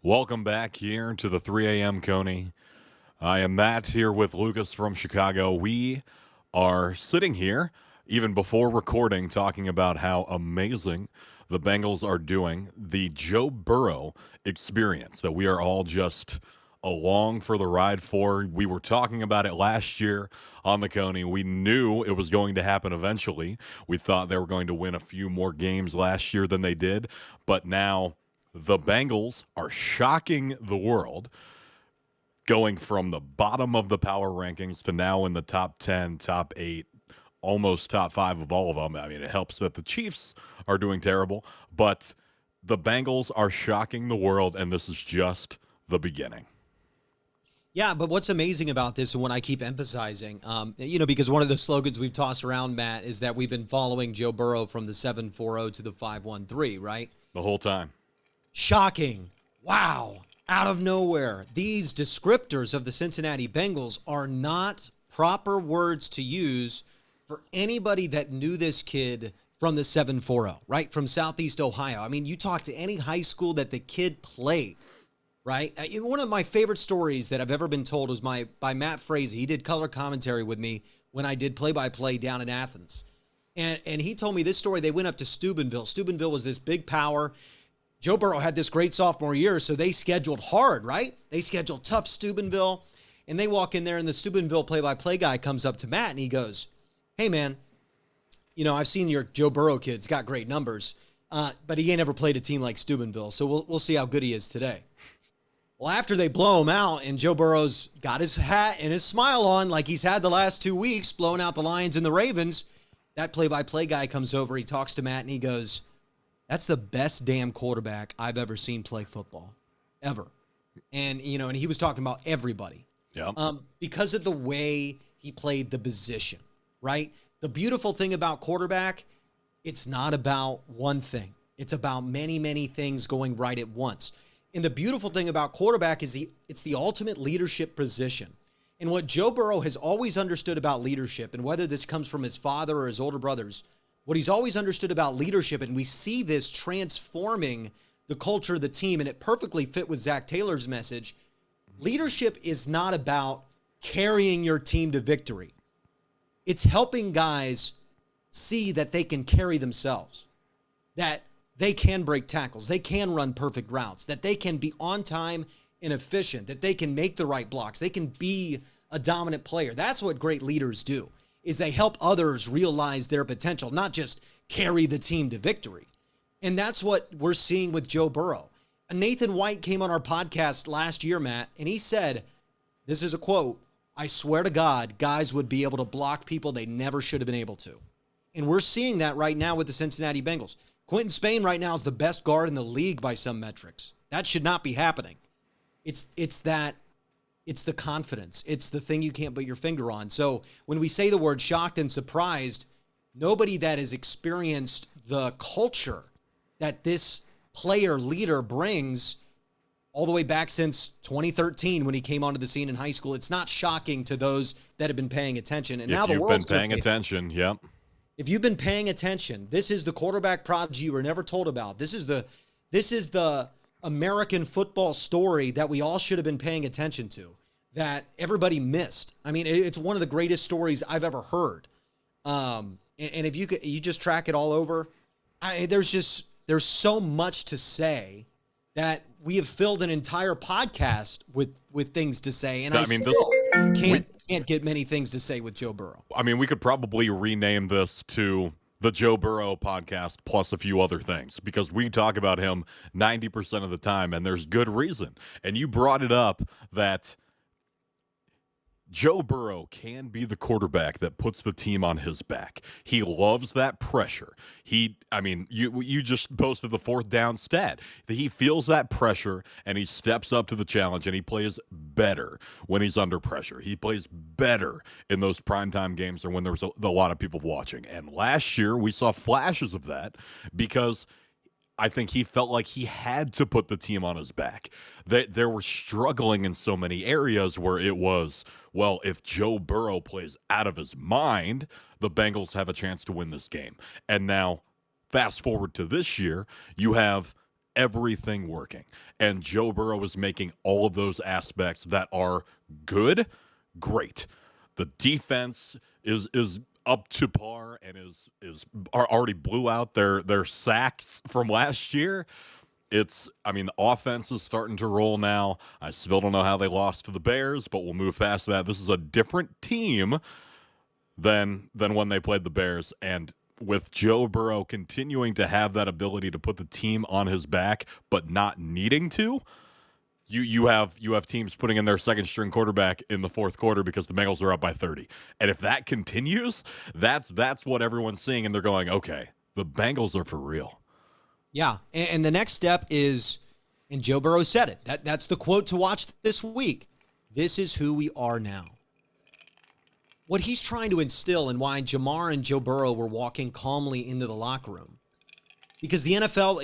Welcome back here to the 3 a.m. Coney. I am Matt here with Lukas from Chicago. We are sitting here, even before recording, talking about how amazing the Bengals are doing. The Joe Burrow experience that we are all just along for the ride for. We were talking about it last year on the Coney. We knew it was going to happen eventually. We thought they were going to win a few more games last year than they did, but now the Bengals are shocking the world, going from the bottom of the power rankings to now in the top 10, top 8, almost top 5 of all of them. I mean, it helps that the Chiefs are doing terrible, but the Bengals are shocking the world, and this is just the beginning. Yeah, but what's amazing about this and what I keep emphasizing, because one of the slogans we've tossed around, Matt, is that we've been following Joe Burrow from the 7-4-0 to the 5-1-3, right? The whole time. Shocking. Wow. Out of nowhere. These descriptors of the Cincinnati Bengals are not proper words to use for anybody that knew this kid from the 7-4-0, right? From Southeast Ohio. I mean, you talk to any high school that the kid played, right? One of my favorite stories that I've ever been told was by Matt Frazee. He did color commentary with me when I did play-by-play down in Athens. And he told me this story. They went up to Steubenville. Steubenville was this big power. Joe Burrow had this great sophomore year, so they scheduled hard, right? They scheduled tough Steubenville, and they walk in there, and the Steubenville play-by-play guy comes up to Matt, and he goes, "Hey, man, I've seen your Joe Burrow kid. He's got great numbers, but he ain't ever played a team like Steubenville, so we'll see how good he is today." Well, after they blow him out, and Joe Burrow's got his hat and his smile on like he's had the last 2 weeks, blowing out the Lions and the Ravens, that play-by-play guy comes over, he talks to Matt, and he goes, "That's the best damn quarterback I've ever seen play football, ever." And, and he was talking about everybody. Yeah. Because of the way he played the position, right? The beautiful thing about quarterback, it's not about one thing. It's about many, many things going right at once. And the beautiful thing about quarterback is it's the ultimate leadership position. And what Joe Burrow has always understood about leadership, and whether this comes from his father or his older brothers, what he's always understood about leadership, and we see this transforming the culture of the team, and it perfectly fit with Zach Taylor's message. Leadership is not about carrying your team to victory. It's helping guys see that they can carry themselves, that they can break tackles, they can run perfect routes, that they can be on time and efficient, that they can make the right blocks, they can be a dominant player. That's what great leaders do, is they help others realize their potential, not just carry the team to victory. And that's what we're seeing with Joe Burrow. Nathan White came on our podcast last year, Matt, and he said, this is a quote, "I swear to God, guys would be able to block people they never should have been able to." And we're seeing that right now with the Cincinnati Bengals. Quentin Spain right now is the best guard in the league by some metrics. That should not be happening. It's the confidence. It's the thing you can't put your finger on. So when we say the word shocked and surprised, nobody that has experienced the culture that this player leader brings all the way back since 2013 when he came onto the scene in high school, it's not shocking to those that have been paying attention. And now the world's been paying attention, yep. If you've been paying attention, this is the quarterback prodigy you were never told about. This is the American football story that we all should have been paying attention to, that everybody missed. I mean, it's one of the greatest stories I've ever heard. And if you just track it all over, there's so much to say that we have filled an entire podcast with things to say, and I can't get many things to say with Joe Burrow. I mean, we could probably rename this to the Joe Burrow podcast plus a few other things, because we talk about him 90% of the time, and there's good reason. And you brought it up that Joe Burrow can be the quarterback that puts the team on his back. He loves that pressure. You just posted the fourth down stat. He feels that pressure, and he steps up to the challenge, and he plays better when he's under pressure. He plays better in those primetime games or when there's a lot of people watching. And last year, we saw flashes of that because I think he felt like he had to put the team on his back. They were struggling in so many areas where it was, well, if Joe Burrow plays out of his mind, the Bengals have a chance to win this game. And now, fast forward to this year, you have everything working. And Joe Burrow is making all of those aspects that are good, great. The defense is up to par and already blew out their sacks from last year. The offense is starting to roll now. I still don't know how they lost to the Bears, but we'll move past that. This is a different team than when they played the Bears. And with Joe Burrow continuing to have that ability to put the team on his back, but not needing to, you have teams putting in their second string quarterback in the fourth quarter because the Bengals are up by 30. And if that continues, that's what everyone's seeing, and they're going, okay, the Bengals are for real. Yeah, and the next step is, and Joe Burrow said it, that's the quote to watch this week. This is who we are now. What he's trying to instill, and why Jamar and Joe Burrow were walking calmly into the locker room. Because the NFL,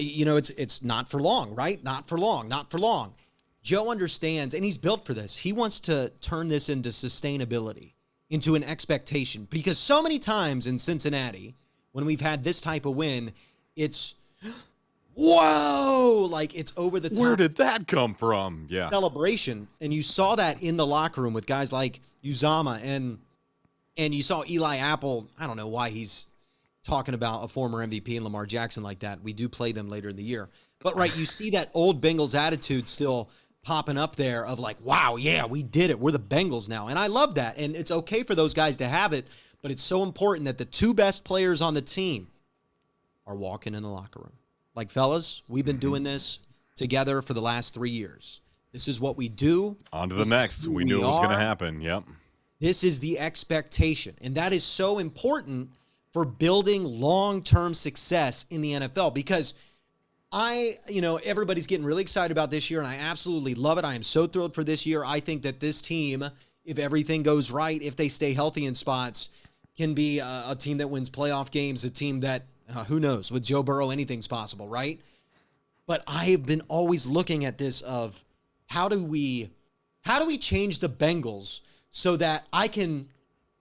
it's not for long, right? Not for long. Joe understands, and he's built for this. He wants to turn this into sustainability, into an expectation. Because so many times in Cincinnati, when we've had this type of win, it's, whoa, like it's over the top. Where did that come from? Yeah. Celebration. And you saw that in the locker room with guys like Uzama, and you saw Eli Apple. I don't know why he's talking about a former MVP and Lamar Jackson like that. We do play them later in the year. But, right, you see that old Bengals attitude still popping up there of like, wow, yeah, we did it. We're the Bengals now. And I love that. And it's okay for those guys to have it, but it's so important that the two best players on the team are walking in the locker room. Like, fellas, we've been doing this together for the last 3 years. This is what we do. On to the next. We knew it was going to happen. Yep. This is the expectation. And that is so important for building long-term success in the NFL, because everybody's getting really excited about this year, and I absolutely love it. I am so thrilled for this year. I think that this team, if everything goes right, if they stay healthy in spots, can be a team that wins playoff games, a team that, who knows, with Joe Burrow, anything's possible, right? But I have been always looking at this of how do we change the Bengals so that I can,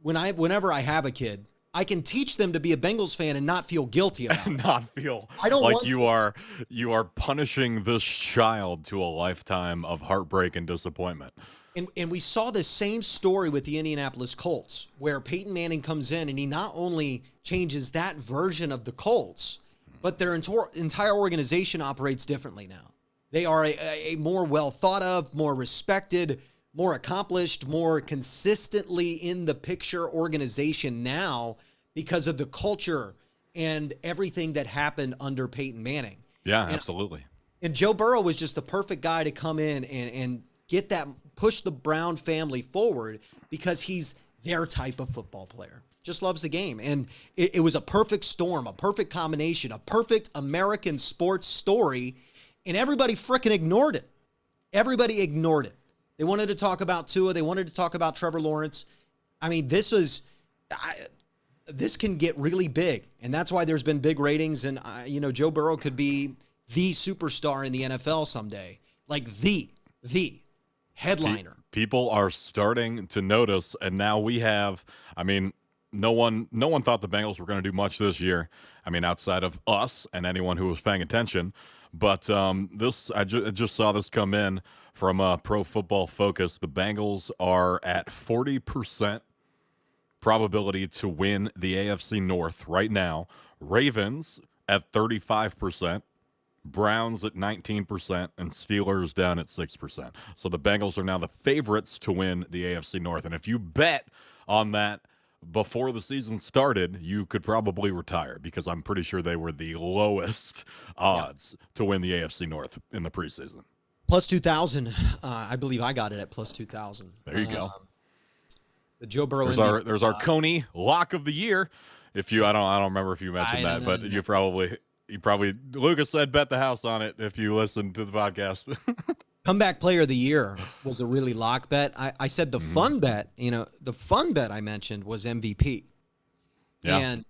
whenever I have a kid, I can teach them to be a Bengals fan and not feel guilty about it. Not feel like you are punishing this child to a lifetime of heartbreak and disappointment. And we saw this same story with the Indianapolis Colts, where Peyton Manning comes in and he not only changes that version of the Colts, but their entire organization operates differently now. They are a more well thought of, more respected, more accomplished, more consistently in the picture organization now because of the culture and everything that happened under Peyton Manning. Yeah, absolutely. And Joe Burrow was just the perfect guy to come in and get that, push the Brown family forward, because he's their type of football player. Just loves the game. And it was a perfect storm, a perfect combination, a perfect American sports story, and everybody frickin' ignored it. Everybody ignored it. They wanted to talk about Tua. They wanted to talk about Trevor Lawrence. I mean, this can get really big, and that's why there's been big ratings. And Joe Burrow could be the superstar in the NFL someday, like the headliner. People are starting to notice, and now we have. I mean, no one thought the Bengals were going to do much this year. I mean, outside of us and anyone who was paying attention. But I just saw this come in from Pro Football Focus. The Bengals are at 40% probability to win the AFC North right now. Ravens at 35%, Browns at 19%, and Steelers down at 6%. So the Bengals are now the favorites to win the AFC North. And if you bet on that before the season started, you could probably retire, because I'm pretty sure they were the lowest odds to win the AFC North in the preseason. Plus 2,000. I believe I got it at plus 2,000. There you go. The Joe Burrow. There's our Coney lock of the year. I don't remember if you mentioned that, but you probably Lukas said bet the house on it if you listened to the podcast. Comeback player of the year was a really lock bet. I said the fun bet, the fun bet I mentioned was MVP. Yeah. And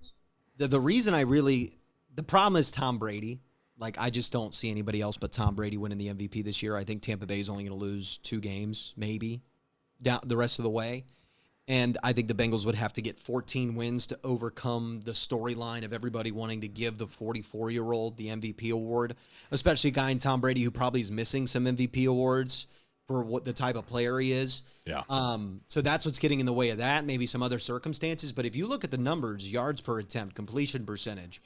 the reason the problem is Tom Brady. Like, I just don't see anybody else but Tom Brady winning the MVP this year. I think Tampa Bay is only going to lose 2 games, maybe, down the rest of the way. And I think the Bengals would have to get 14 wins to overcome the storyline of everybody wanting to give the 44-year-old the MVP award, especially a guy in Tom Brady who probably is missing some MVP awards for what the type of player he is. Yeah. So that's what's getting in the way of that, maybe some other circumstances. But if you look at the numbers, yards per attempt, completion percentage,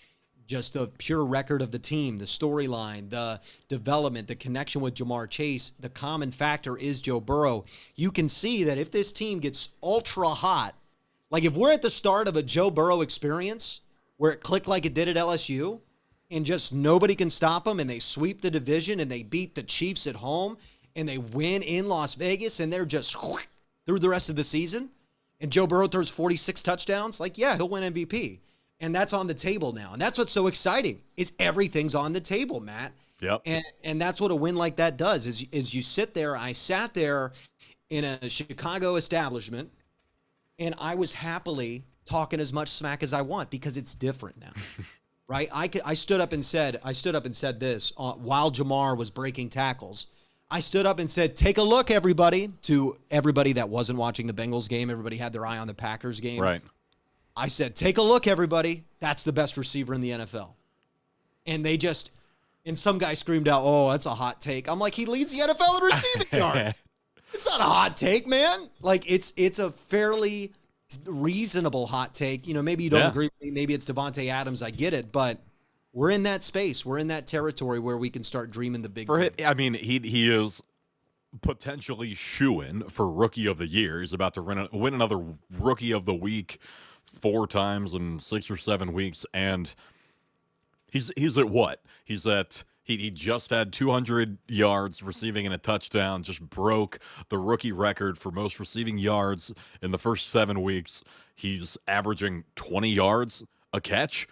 just the pure record of the team, the storyline, the development, the connection with Jamar Chase, the common factor is Joe Burrow. You can see that if this team gets ultra hot, like if we're at the start of a Joe Burrow experience where it clicked like it did at LSU and just nobody can stop them and they sweep the division and they beat the Chiefs at home and they win in Las Vegas and they're just through the rest of the season and Joe Burrow throws 46 touchdowns, like, yeah, he'll win MVP. And that's on the table now. And that's what's so exciting is everything's on the table, Matt. Yep. And that's what a win like that does is you sit there. I sat there in a Chicago establishment and I was happily talking as much smack as I want because it's different now. Right? I stood up and said this while Jamar was breaking tackles. I stood up and said, take a look, everybody, to everybody that wasn't watching the Bengals game. Everybody had their eye on the Packers game. Right. I said, take a look, everybody. That's the best receiver in the NFL. And and some guy screamed out, oh, that's a hot take. I'm like, he leads the NFL in receiving yard. It's not a hot take, man. Like, it's a fairly reasonable hot take. You know, maybe you don't agree with me. Maybe it's Devontae Adams. I get it. But we're in that space. We're in that territory where we can start dreaming the big game. I mean, he is potentially shoo-in for Rookie of the Year. He's about to win another Rookie of the Week 4 times in 6 or 7 weeks, and he's at what? He's at he just had 200 yards receiving and a touchdown, just broke the rookie record for most receiving yards in the first 7 weeks. He's averaging 20 yards a catch.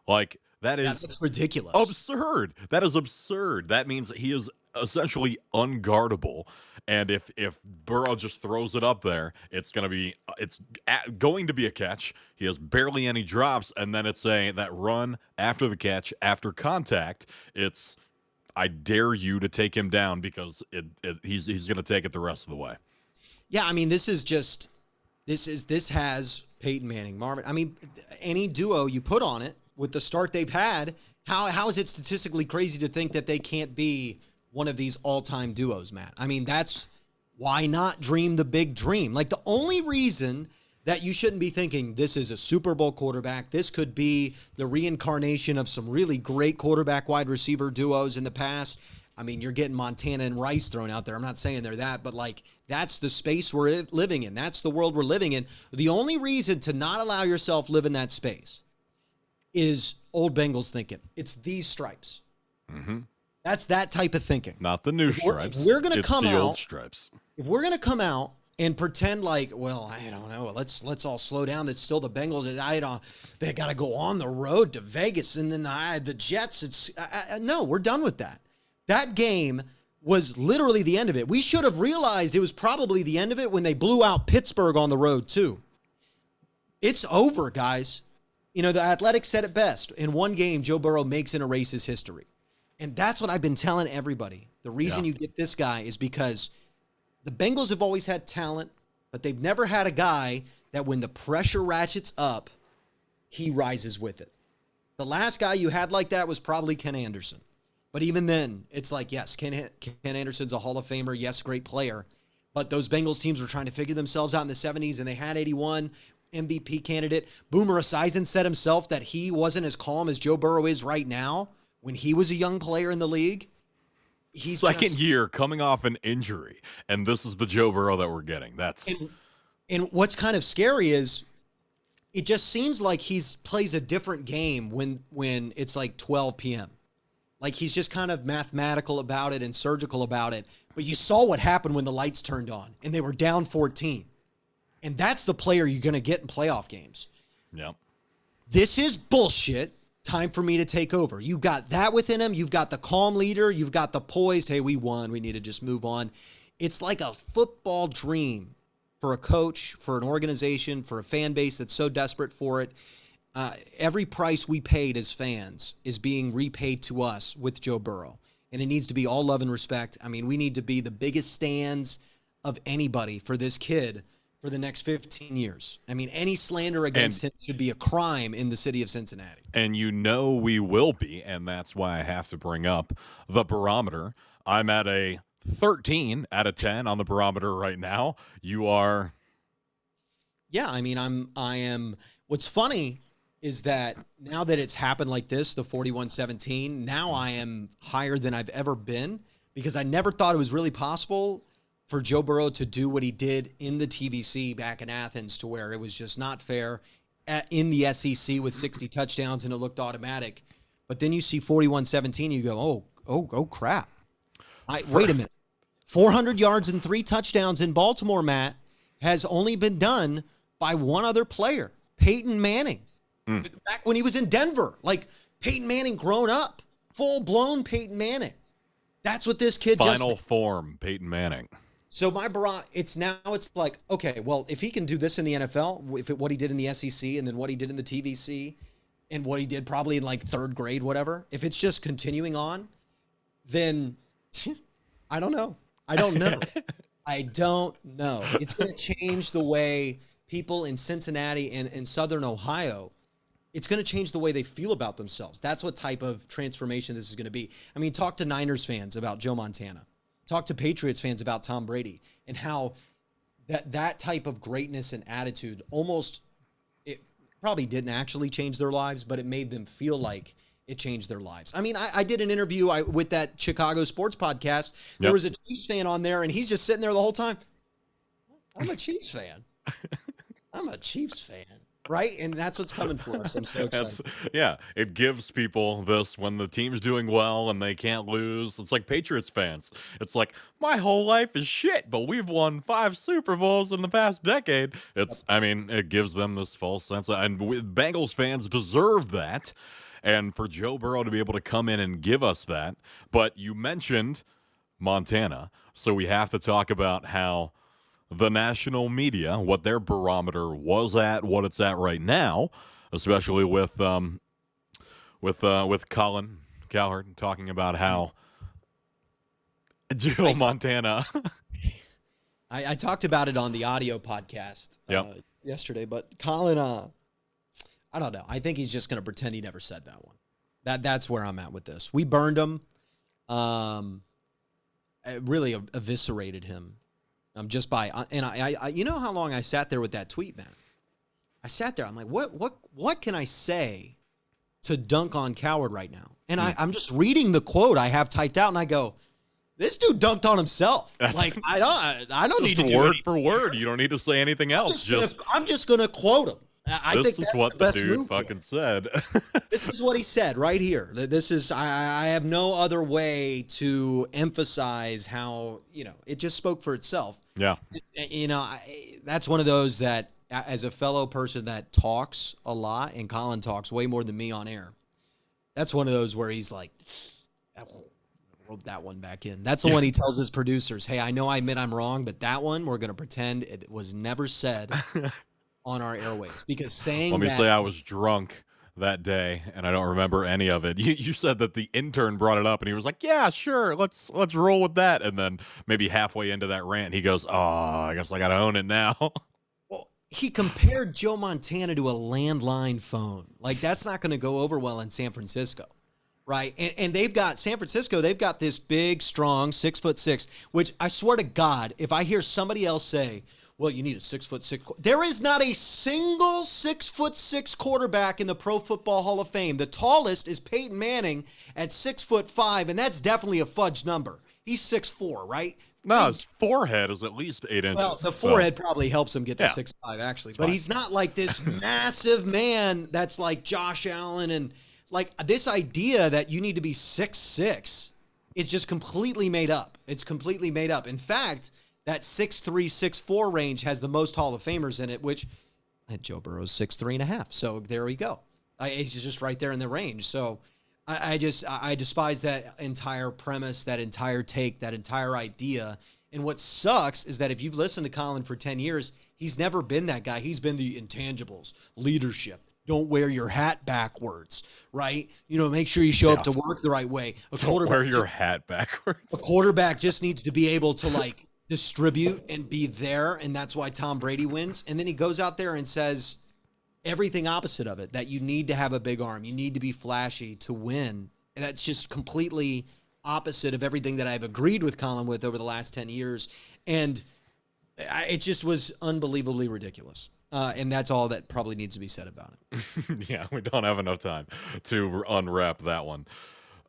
Like, that's ridiculous. Absurd. That is absurd. That means that he is essentially unguardable. And if Burrow just throws it up there, it's going to be a catch. He has barely any drops, and then it's that run after the catch, after contact. It's, I dare you to take him down because he's going to take it the rest of the way. Yeah, I mean, this has Peyton Manning, Marvin. I mean, any duo you put on it with the start they've had, how is it statistically crazy to think that they can't be one of these all-time duos, Matt? I mean, that's why not dream the big dream? Like, the only reason that you shouldn't be thinking this is a Super Bowl quarterback, this could be the reincarnation of some really great quarterback wide receiver duos in the past. I mean, you're getting Montana and Rice thrown out there. I'm not saying they're that, but like, that's the space we're living in. That's the world we're living in. The only reason to not allow yourself live in that space is old Bengals thinking. It's these stripes. Mm-hmm. That's that type of thinking. Not the new stripes. We're going to come out. Old stripes. If we're going to come out and pretend like, well, I don't know, let's all slow down. It's still the Bengals. They got to go on the road to Vegas, and then the Jets. No, we're done with that. That game was literally the end of it. We should have realized it was probably the end of it when they blew out Pittsburgh on the road too. It's over, guys. You know, the Athletic said it best. In one game, Joe Burrow makes and erases history. And that's what I've been telling everybody. The reason you get this guy is because the Bengals have always had talent, but they've never had a guy that when the pressure ratchets up, he rises with it. The last guy you had like that was probably Ken Anderson. But even then, it's like, yes, Ken Anderson's a Hall of Famer. Yes, great player. But those Bengals teams were trying to figure themselves out in the 70s, and they had 81 MVP candidate. Boomer Esiason said himself that he wasn't as calm as Joe Burrow is right now when he was a young player in the league. He's second year coming off an injury, and this is the Joe Burrow that we're getting. And what's kind of scary is it just seems like he plays a different game when it's like 12 p.m. Like, he's just kind of mathematical about it and surgical about it. But you saw what happened when the lights turned on and they were down 14. And that's the player you're going to get in playoff games. Yep. This is bullshit. Time for me to take over. You've got that within him. You've got the calm leader. You've got the poised, hey, we won. We need to just move on. It's like a football dream for a coach, for an organization, for a fan base that's so desperate for it. Every price we paid as fans is being repaid to us with Joe Burrow. And it needs to be all love and respect. I mean, we need to be the biggest stands of anybody for this kid for the next 15 years. I mean, any slander against him should be a crime in the city of Cincinnati. And we will be, and that's why I have to bring up the barometer. I'm at a 13 out of 10 on the barometer right now. You are? Yeah, I mean, I am. What's funny is that now that it's happened like this, the 41-17, now I am higher than I've ever been, because I never thought it was really possible for Joe Burrow to do what he did in the TVC back in Athens, to where it was just not fair in the SEC with 60 touchdowns and it looked automatic. But then you see 41-17, you go, oh crap. Wait a minute. 400 yards and 3 touchdowns in Baltimore, Matt, has only been done by one other player, Peyton Manning. Back when he was in Denver, like Peyton Manning grown up, full-blown Peyton Manning. That's what this kid Final form, Peyton Manning. So it's like, okay, well, if he can do this in the NFL, what he did in the SEC and then what he did in the TVC and what he did probably in like 3rd grade, whatever, if it's just continuing on, then I don't know. I don't know. It's going to change the way people in Cincinnati and in Southern Ohio, it's going to change the way they feel about themselves. That's what type of transformation this is going to be. I mean, talk to Niners fans about Joe Montana. Talk to Patriots fans about Tom Brady, and how that type of greatness and attitude it probably didn't actually change their lives, but it made them feel like it changed their lives. I mean, I did an interview with that Chicago sports podcast. There was a Chiefs fan on there, and he's just sitting there the whole time. I'm a Chiefs fan. I'm a Chiefs fan. Right? And that's what's coming for us. I'm so excited. It gives people this when the team's doing well and they can't lose. It's like Patriots fans. It's like, my whole life is shit, but we've won 5 Super Bowls in the past decade. It gives them this false sense. And Bengals fans deserve that. And for Joe Burrow to be able to come in and give us that. But you mentioned Montana, so we have to talk about how the national media, what their barometer was at, what it's at right now, especially with Colin Cowherd talking about how Joe Montana. I talked about it on the audio podcast yesterday, but Colin, I don't know. I think he's just going to pretend he never said that one. That's where I'm at with this. We burned him. It really eviscerated him. Just by, and I you know how long I sat there with that tweet, man? I sat there. I'm like, what can I say to dunk on Cowherd right now? And I'm just reading the quote I have typed out, and I go, this dude dunked on himself. I don't need to do word for word. You don't need to say anything else. I'm just gonna quote him. I think this is what the dude fucking said. This is what he said right here. This is, I have no other way to emphasize how, it just spoke for itself. Yeah. That's one of those that, as a fellow person that talks a lot, and Colin talks way more than me on air, that's one of those where he's like, rope that one back in. That's the one he tells his producers, hey, I know I admit I'm wrong, but that one, we're going to pretend it was never said on our airwaves, because saying let me say I was drunk that day and I don't remember any of it. You said that the intern brought it up and he was like, yeah, sure, let's roll with that. And then maybe halfway into that rant he goes, oh, I guess I gotta own it now. Well, he compared Joe Montana to a landline phone. Like, that's not going to go over well in San Francisco, right? And they've got this big, strong 6'6", which I swear to God, if I hear somebody else say, well, you need a 6'6". There is not a single 6'6" quarterback in the Pro Football Hall of Fame. The tallest is Peyton Manning at 6'5", and that's definitely a fudge number. He's 6'4", right? No, his forehead is at least 8 inches. Well, the forehead probably helps him get to 6'5", actually. But he's not like this massive man that's like Josh Allen, and like this idea that you need to be 6'6" is just completely made up. It's completely made up. In fact, that 6'3", 6'4" range has the most Hall of Famers in it, which Joe Burrow's 6'3.5". So there we go. He's just right there in the range. So I despise that entire premise, that entire take, that entire idea. And what sucks is that if you've listened to Colin for 10 years, he's never been that guy. He's been the intangibles, leadership. Don't wear your hat backwards, right? Make sure you show up to work the right way. Don't wear your hat backwards. A quarterback just needs to be able to distribute and be there, and that's why Tom Brady wins. And then he goes out there and says everything opposite of it, that you need to have a big arm, you need to be flashy to win. And that's just completely opposite of everything that I've agreed with Colin with over the last 10 years. And it just was unbelievably ridiculous. And that's all that probably needs to be said about it. Yeah, we don't have enough time to unwrap that one.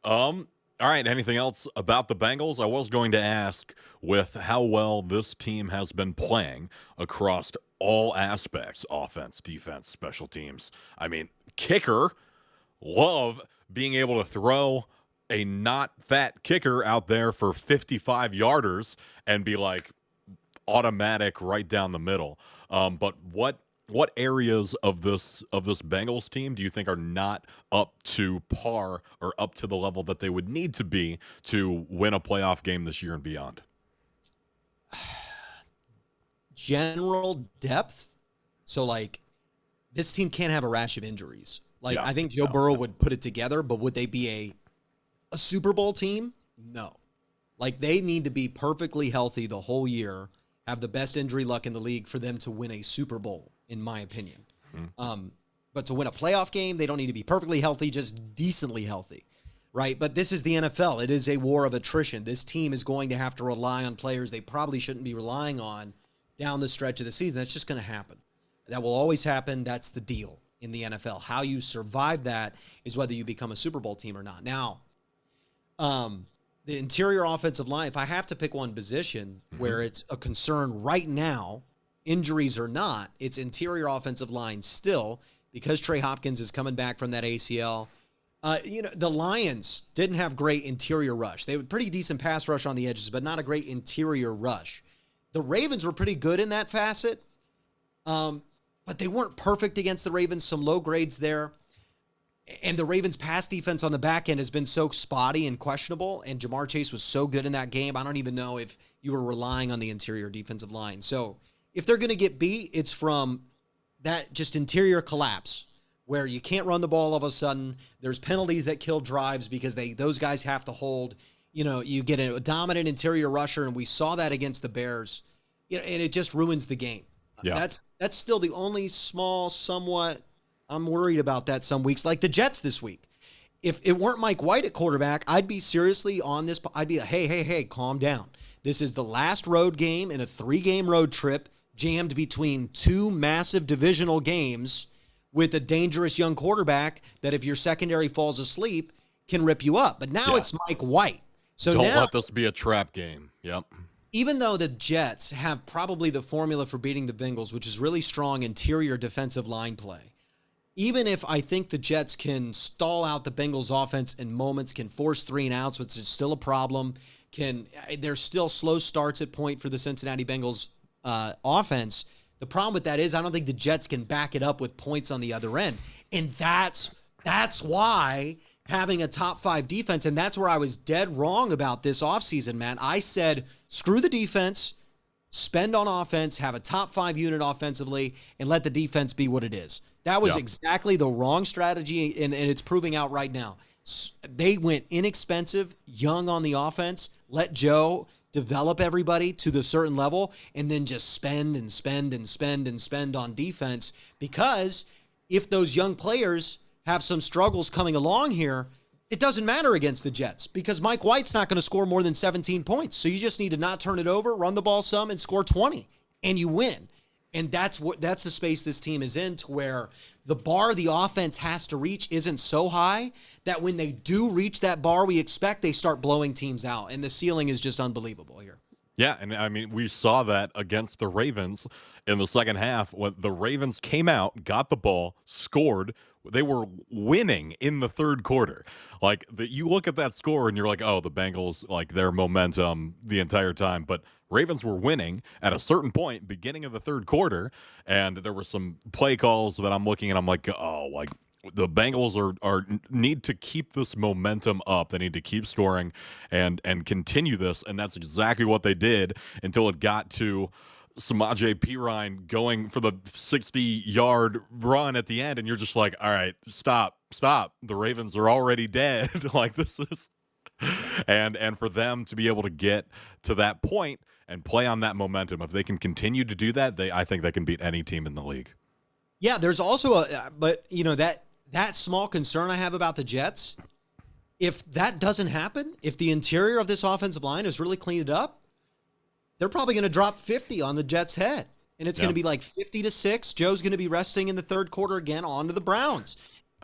All right, anything else about the Bengals? I was going to ask, with how well this team has been playing across all aspects, offense, defense, special teams. I mean, kicker, love being able to throw a not fat kicker out there for 55 yarders and be like automatic right down the middle. But what areas of this Bengals team do you think are not up to par or up to the level that they would need to be to win a playoff game this year and beyond? General depth. So, like, this team can't have a rash of injuries. Like, I think Joe Burrow would put it together, but would they be a Super Bowl team? No. Like, they need to be perfectly healthy the whole year, have the best injury luck in the league for them to win a Super Bowl, in my opinion. But to win a playoff game, they don't need to be perfectly healthy, just decently healthy, right? But this is the NFL. It is a war of attrition. This team is going to have to rely on players they probably shouldn't be relying on down the stretch of the season. That's just going to happen. That will always happen. That's the deal in the NFL. How you survive that is whether you become a Super Bowl team or not. Now, the interior offensive line, if I have to pick one position where it's a concern right now, injuries or not, it's interior offensive line still, because Trey Hopkins is coming back from that ACL. The Lions didn't have great interior rush. They had pretty decent pass rush on the edges, but not a great interior rush. The Ravens were pretty good in that facet, but they weren't perfect against the Ravens. Some low grades there. And the Ravens' pass defense on the back end has been so spotty and questionable, and Jamar Chase was so good in that game, I don't even know if you were relying on the interior defensive line. So if they're going to get beat, it's from that just interior collapse where you can't run the ball all of a sudden. There's penalties that kill drives because those guys have to hold. You get a dominant interior rusher, and we saw that against the Bears, and it just ruins the game. Yeah. That's still the only small, somewhat, I'm worried about that some weeks, like the Jets this week. If it weren't Mike White at quarterback, I'd be seriously on this. I'd be like, hey, calm down. This is the last road game in a 3-game road trip jammed between 2 massive divisional games with a dangerous young quarterback that if your secondary falls asleep can rip you up. But now it's Mike White. So don't let this be a trap game. Yep. Even though the Jets have probably the formula for beating the Bengals, which is really strong interior defensive line play, even if I think the Jets can stall out the Bengals offense in moments, can force 3 and outs, which is still a problem, there's still slow starts at point for the Cincinnati Bengals offense. The problem with that is I don't think the Jets can back it up with points on the other end. And that's why having a top 5 defense, and that's where I was dead wrong about this offseason, man. I said, screw the defense, spend on offense, have a top 5 unit offensively, and let the defense be what it is. That was exactly the wrong strategy, and it's proving out right now. They went inexpensive, young on the offense, let Joe develop everybody to the certain level, and then just spend and spend and spend and spend on defense, because if those young players have some struggles coming along here, it doesn't matter against the Jets because Mike White's not going to score more than 17 points. So you just need to not turn it over, run the ball some, and score 20, and you win. And that's the space this team is in, to where the bar the offense has to reach isn't so high that when they do reach that bar we expect, they start blowing teams out. And the ceiling is just unbelievable here. Yeah, and I mean, we saw that against the Ravens in the second half when the Ravens came out, got the ball, scored. They were winning in the third quarter. Like, you look at that score and you're like, oh, the Bengals, like, their momentum the entire time. But Ravens were winning at a certain point, beginning of the third quarter, and there were some play calls that I'm looking and I'm like, oh, like, the Bengals are need to keep this momentum up. They need to keep scoring and continue this, and that's exactly what they did until it got to Samaje Perine going for the 60-yard run at the end, and you're just like, all right, stop. The Ravens are already dead. Like, this And for them to be able to get to that point and play on that momentum, if they can continue to do that, I think they can beat any team in the league. Yeah, there's also but that small concern I have about the Jets, if that doesn't happen, if the interior of this offensive line is really cleaned up, they're probably going to drop 50 on the Jets' head. And it's going to be like 50-6. Joe's going to be resting in the third quarter again onto the Browns.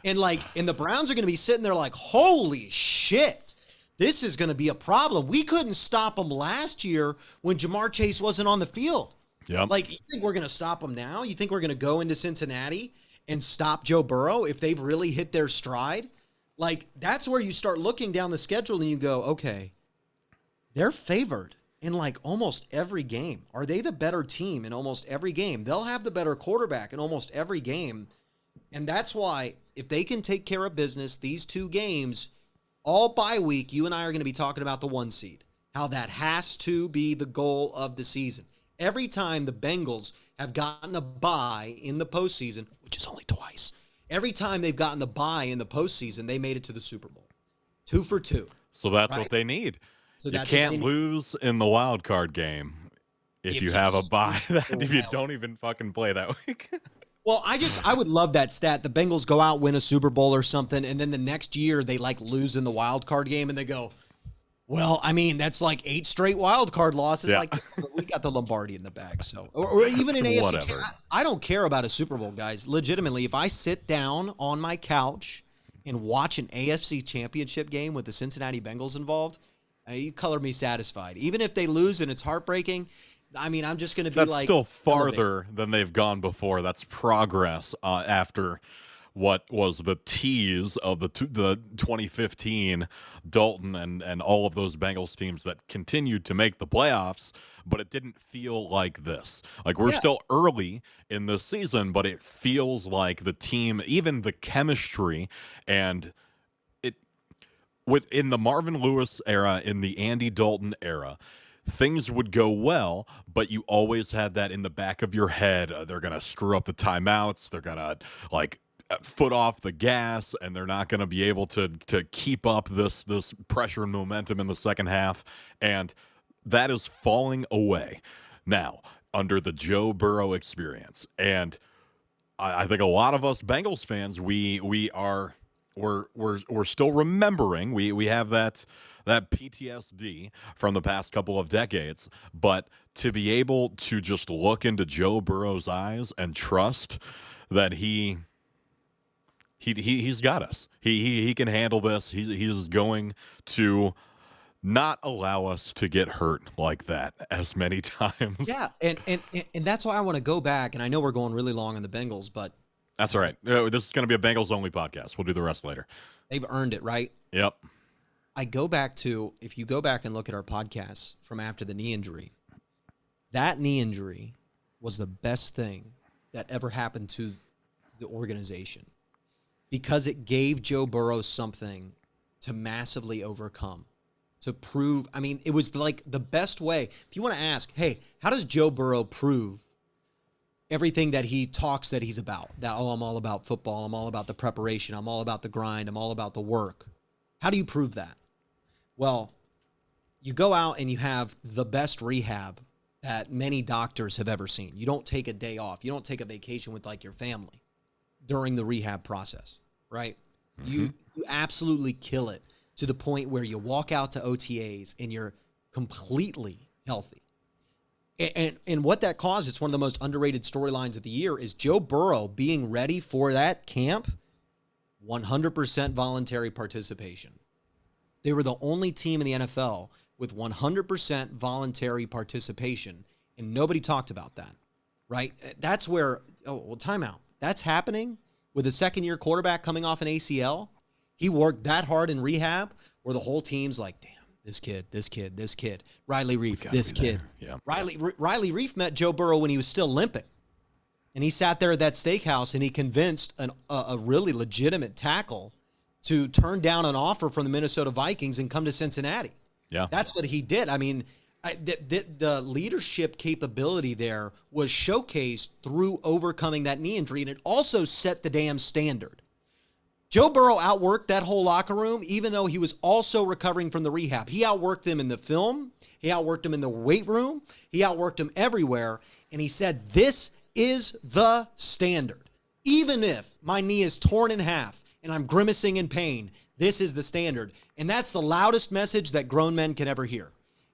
And the Browns are going to be sitting there like, holy shit, this is going to be a problem. We couldn't stop them last year when Jamar Chase wasn't on the field. Yep. Like, you think we're going to stop them now? You think we're going to go into Cincinnati and stop Joe Burrow if they've really hit their stride? Like, that's where you start looking down the schedule and you go, okay, they're favored in like almost every game. Are they the better team in almost every game? They'll have the better quarterback in almost every game. And that's why if they can take care of business, these 2 games, all bye week, you and I are going to be talking about the 1 seed, how that has to be the goal of the season. Every time the Bengals have gotten a bye in the postseason, which is only twice, every time they've gotten the bye in the postseason, they made it to the Super Bowl. 2 for 2. So that's what they need. So you can't lose in the wild card game if you have a bye, if you don't even fucking play that week. Well, I would love that stat. The Bengals go out, win a Super Bowl or something, and then the next year they like lose in the wild card game, and they go, well, I mean, that's like 8 straight wild card losses. Yeah. Like, we got the Lombardi in the bag. So, or even an AFC. Whatever. I don't care about a Super Bowl, guys. Legitimately, if I sit down on my couch and watch an AFC championship game with the Cincinnati Bengals involved, you color me satisfied. Even if they lose and it's heartbreaking, I mean, I'm just going to be That's like. Still farther than they've gone before. That's progress after what was the tease of the 2015 Dalton and all of those Bengals teams that continued to make the playoffs, but it didn't feel like this. Like, we're still early in this season, but it feels like the team, even the chemistry, and in the Marvin Lewis era, in the Andy Dalton era, things would go well, but you always had that in the back of your head. They're going to screw up the timeouts. They're going to, like, foot off the gas, and they're not going to be able to keep up this pressure and momentum in the second half, and that is falling away now under the Joe Burrow experience. And I think a lot of us Bengals fans, we're still remembering. We have that PTSD from the past couple of decades, but to be able to just look into Joe Burrow's eyes and trust that he's got us. He can handle this. He's going to not allow us to get hurt like that as many times. Yeah, and that's why I want to go back, and I know we're going really long on the Bengals, but that's all right. This is going to be a Bengals-only podcast. We'll do the rest later. They've earned it, right? Yep. I go back to, if you go back and look at our podcasts from after the knee injury, that knee injury was the best thing that ever happened to the organization because it gave Joe Burrow something to massively overcome, to prove. I mean, it was like the best way. If you want to ask, hey, how does Joe Burrow prove everything that he talks that he's about? That, oh, I'm all about football. I'm all about the preparation. I'm all about the grind. I'm all about the work. How do you prove that? Well, you go out and you have the best rehab that many doctors have ever seen. You don't take a day off. You don't take a vacation with like your family during the rehab process, right? Mm-hmm. You absolutely kill it to the point where you walk out to OTAs and you're completely healthy. And what that caused, it's one of the most underrated storylines of the year, is Joe Burrow being ready for that camp, 100% voluntary participation. They were the only team in the NFL with 100% voluntary participation, and nobody talked about that, right? That's where, timeout. That's happening with a second-year quarterback coming off an ACL. He worked that hard in rehab where the whole team's like, damn, this kid. Riley Reef, this kid. Yeah. Riley Reef met Joe Burrow when he was still limping. And he sat there at that steakhouse and he convinced a really legitimate tackle to turn down an offer from the Minnesota Vikings and come to Cincinnati. Yeah. That's what he did. I mean, the leadership capability there was showcased through overcoming that knee injury, and it also set the damn standard. Joe Burrow outworked that whole locker room, even though he was also recovering from the rehab. He outworked them in the film. He outworked them in the weight room. He outworked them everywhere. And he said, this is the standard. Even if my knee is torn in half and I'm grimacing in pain, this is the standard. And that's the loudest message that grown men can ever hear.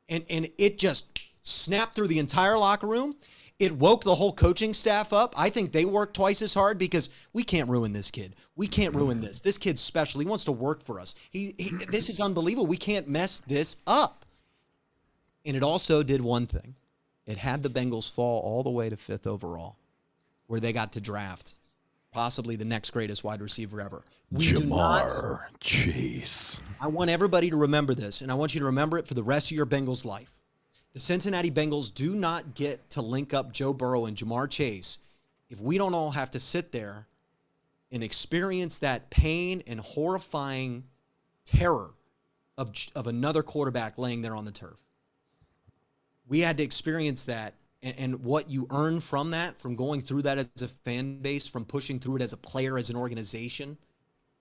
And it just snapped through the entire locker room. It woke the whole coaching staff up. I think they worked twice as hard because we can't ruin this kid. We can't ruin this. This kid's special. He wants to work for us. This is unbelievable. We can't mess this up. And it also did one thing. It had the Bengals fall all the way to 5th overall, where they got to draft possibly the next greatest wide receiver ever. Burrow-Chase. I want everybody to remember this, and I want you to remember it for the rest of your Bengals life. The Cincinnati Bengals do not get to link up Joe Burrow and Burrow-Chase if we don't all have to sit there and experience that pain and horrifying terror of another quarterback laying there on the turf. We had to experience that, and what you earn from that, from going through that as a fan base, from pushing through it as a player, as an organization,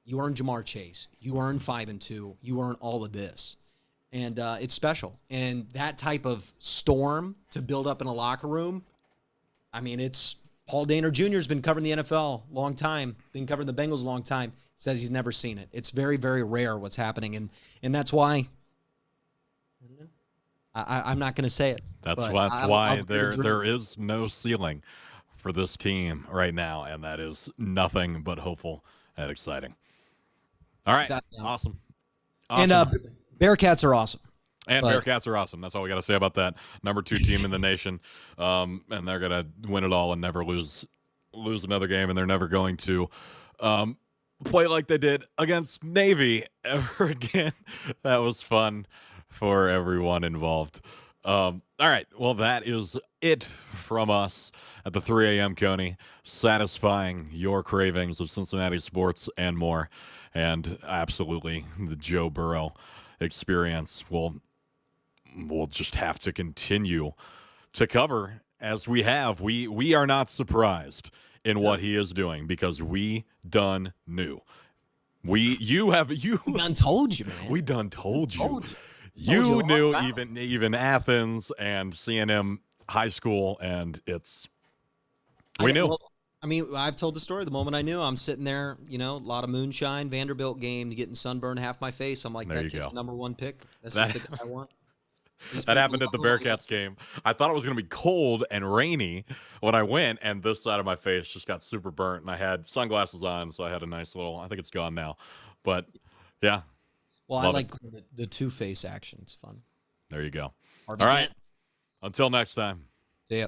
you earn Burrow-Chase. You earn 5-2. You earn all of this. And it's special. And that type of storm to build up in a locker room, I mean, it's Paul Dehner Jr. has been covering the NFL a long time, been covering the Bengals a long time, says he's never seen it. It's very, very rare what's happening. And that's why I'm not going to say it. That's why there is no ceiling for this team right now, and that is nothing but hopeful and exciting. All right. Awesome. And Bearcats are awesome. And Bearcats are awesome. That's all we got to say about that. Number 2 team in the nation. And they're going to win it all and never lose another game, and they're never going to play like they did against Navy ever again. That was fun for everyone involved. All right. Well, that is it from us at the 3 a.m. Coney, satisfying your cravings of Cincinnati sports and more. And absolutely the Joe Burrow experience we'll just have to continue to cover as we have. We are not surprised in what he is doing because we done knew. We done told you, man. We done told you. You knew even Athens and C&M high school, and we knew. Well, I mean, I've told the story. The moment I knew, I'm sitting there, a lot of moonshine, Vanderbilt game, getting sunburned half my face. I'm like, that kid's number 1 pick. That's just the guy I want. That happened at the Bearcats game. I thought it was going to be cold and rainy when I went, and this side of my face just got super burnt, and I had sunglasses on, so I had a nice little, I think it's gone now. But, yeah. Well, I like the two-face action. It's fun. There you go. All right. Until next time. See ya.